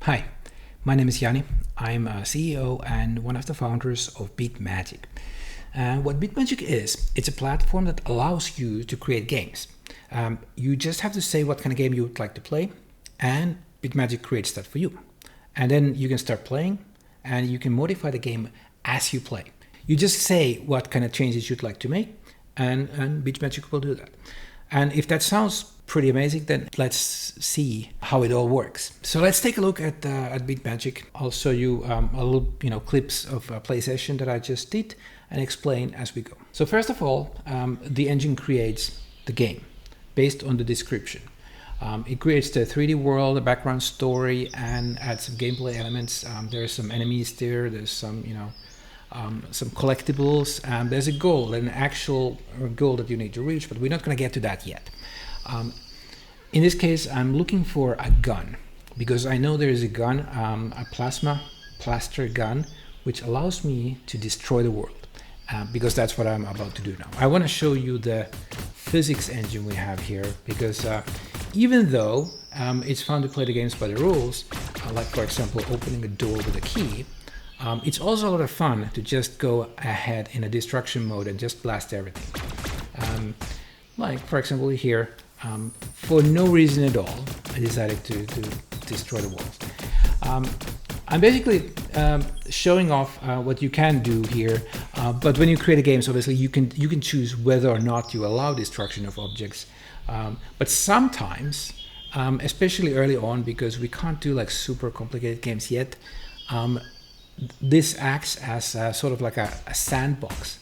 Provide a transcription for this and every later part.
Hi, my name is Yanni. I'm a CEO and one of the founders of Bitmagic. And what Bitmagic is, it's a platform that allows you to create games. You just have to say what kind of game you would like to play, and Bitmagic creates that for you. And then you can start playing, and you can modify the game as you play. You just say what kind of changes you'd like to make, and Bitmagic will do that. And if that sounds pretty amazing, then let's see how it all works. So let's take a look at Bitmagic. I'll show you a little, clips of a play session that I just did and explain as we go. So first of all, the engine creates the game based on the description. It creates the 3D world, the background story, and adds some gameplay elements. There's some enemies there. There's some collectibles. There's a goal, an actual goal that you need to reach, but we're not going to get to that yet. In this case, I'm looking for a gun because I know there is a gun, a plaster gun, which allows me to destroy the world. Because that's what I'm about to do now. I want to show you the physics engine we have here because even though it's fun to play the games by the rules, like for example opening a door with a key, it's also a lot of fun to just go ahead in a destruction mode and just blast everything. Like for example here, for no reason at all, I decided to destroy the walls. I'm basically showing off what you can do here, but when you create a game, so obviously you can choose whether or not you allow destruction of objects. But sometimes, especially early on, because we can't do like super complicated games yet, this acts as sort of like a sandbox,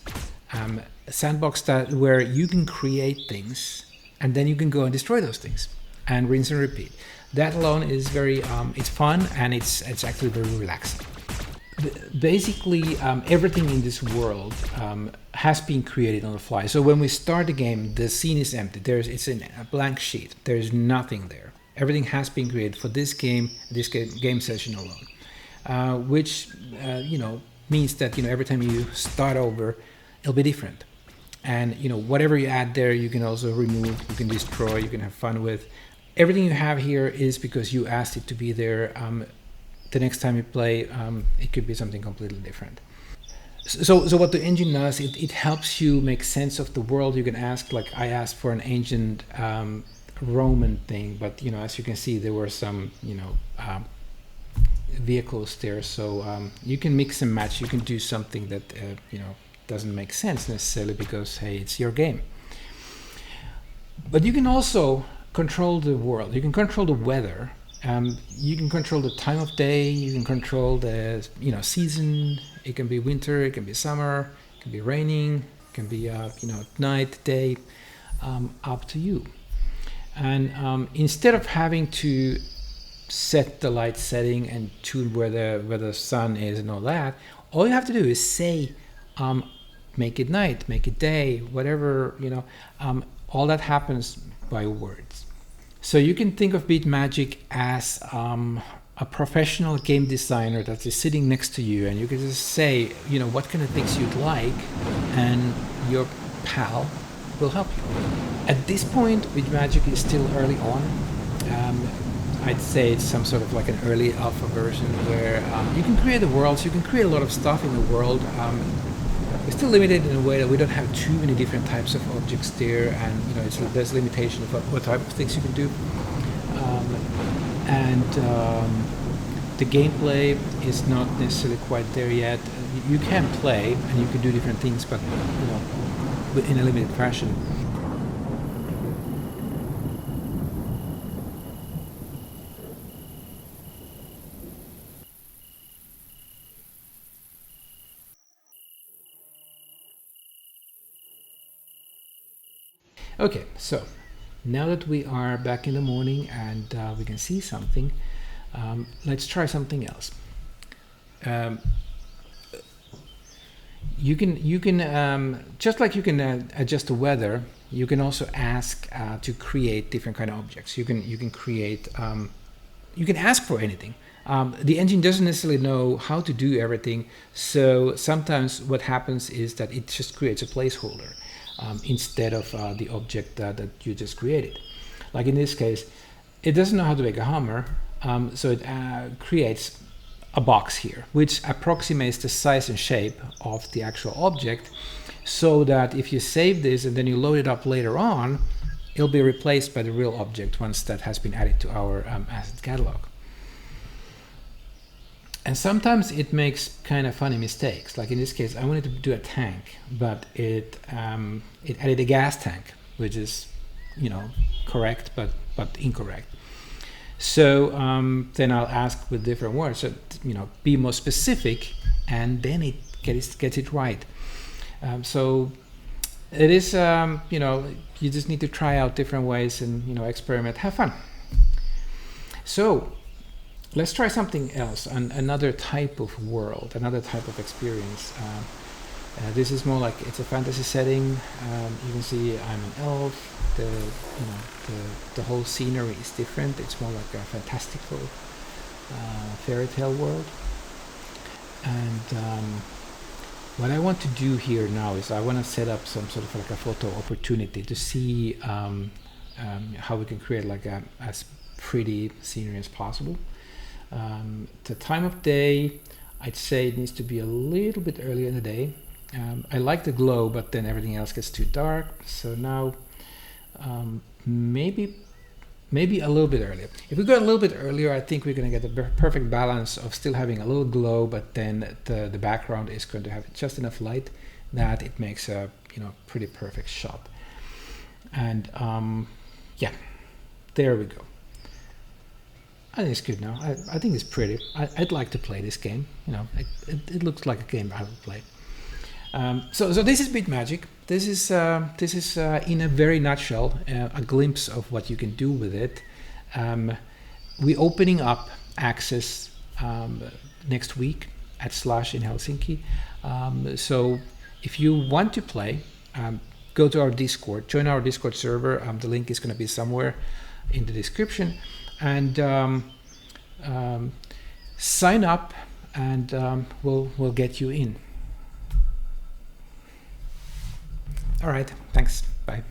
where you can create things and then you can go and destroy those things and rinse and repeat. That alone is very, it's fun and it's actually very relaxing. Basically, everything in this world has been created on the fly. So when we start the game, the scene is empty. It's a blank sheet. There's nothing there. Everything has been created for this game session alone, which means that every time you start over, it'll be different. And whatever you add there, you can also remove, you can destroy, you can have fun with. Everything you have here is because you asked it to be there. The next time you play, it could be something completely different. So what the engine does, it helps you make sense of the world. You can ask, like I asked for an ancient Roman thing, but as you can see, there were some vehicles there. So you can mix and match. You can do something that doesn't make sense necessarily because hey, it's your game. But you can also control the world. You can control the weather. You can control the time of day. You can control the season. It can be winter. It can be summer. It can be raining. It can be night, day. Up to you. And instead of having to set the light setting and tune where the sun is and all that, all you have to do is say, make it night, make it day, whatever, all that happens by words. So you can think of Bitmagic as a professional game designer that is sitting next to you, and you can just say, what kind of things you'd like, and your pal will help you. At this point, Bitmagic is still early on. I'd say it's some sort of like an early alpha version where you can create the worlds, you can create a lot of stuff in the world. We're still limited in a way that we don't have too many different types of objects there, and there's limitation of what type of things you can do. The gameplay is not necessarily quite there yet. You can play and you can do different things, but in a limited fashion. Okay, so now that we are back in the morning and we can see something, let's try something else. You can just like you can adjust the weather, you can also ask to create different kind of objects. You can create, you can ask for anything. The engine doesn't necessarily know how to do everything, so sometimes what happens is that it just creates a placeholder instead of the object that you just created. Like in this case, it doesn't know how to make a hammer, So it creates a box here, which approximates the size and shape of the actual object, so that if you save this and then you load it up later on, it'll be replaced by the real object once that has been added to our asset catalog. And sometimes it makes kind of funny mistakes. Like in this case, I wanted to do a tank, but it added a gas tank, which is, correct, but incorrect. So then I'll ask with different words, so, be more specific, and then it gets it right. So it is, you just need to try out different ways and, experiment, have fun. So let's try something else, another type of world, another type of experience. This is more like it's a fantasy setting. You can see I'm an elf. The whole scenery is different. It's more like a fantastical fairy tale world. And what I want to do here now is I want to set up some sort of like a photo opportunity to see how we can create like as pretty scenery as possible. The time of day, I'd say it needs to be a little bit earlier in the day. I like the glow, but then everything else gets too dark. So now maybe a little bit earlier. If we go a little bit earlier, I think we're going to get the perfect balance of still having a little glow, but then the background is going to have just enough light that it makes a pretty perfect shot. And yeah, there we go. I think it's good now. I think it's pretty. I'd like to play this game. It looks like a game I would play. So this is Bitmagic. This is in a very nutshell a glimpse of what you can do with it. We're opening up access next week at Slash in Helsinki. So if you want to play, go to our Discord, join our Discord server. The link is going to be somewhere in the description, and sign up, and we'll get you in. All right, thanks. Bye.